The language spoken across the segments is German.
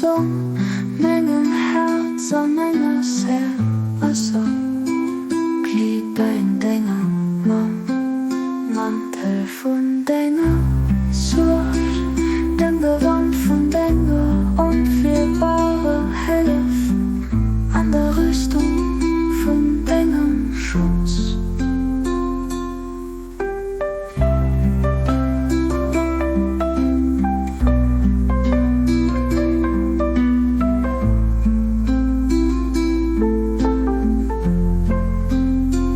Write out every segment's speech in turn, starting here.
Zong, mengem, Herrscher, Dengem Schutz. Kleed Däin Dénger, Mantel von Denger Suerg, den Gewand von Denger, onfeelbarer Hëllef, an der Rüstung von Dengem Schutz.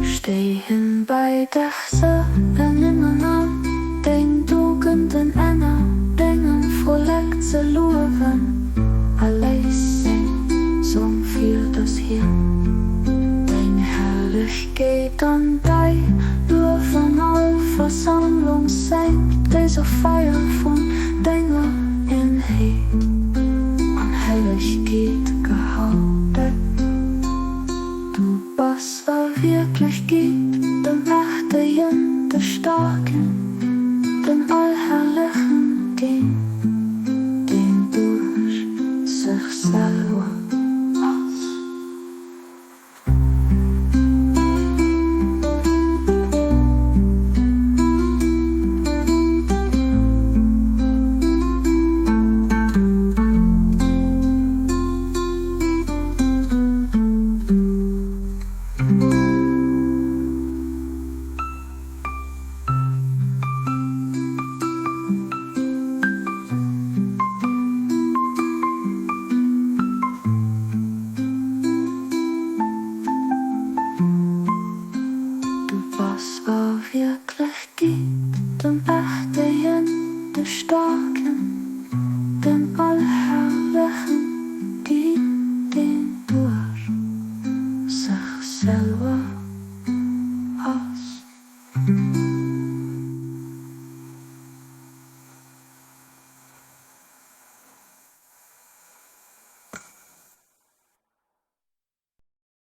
Stehen bei Dech an Deng Dugenden Dengem Vollek ze Souverän, Allherrlechen, Zong das Hien. Deng Herrlechkeet an Däi Luef an Versammlung Séil, diese Feier von Denger Eenheet, Allherrlechen gehalten. Du bist Wierklechkeet de Mächtegen, de Starken, den Allherrlechen gehen, den durch sich selber aus. Was war Wierklechkeet de Mächtegen, de Starken, den Allherrlechen, die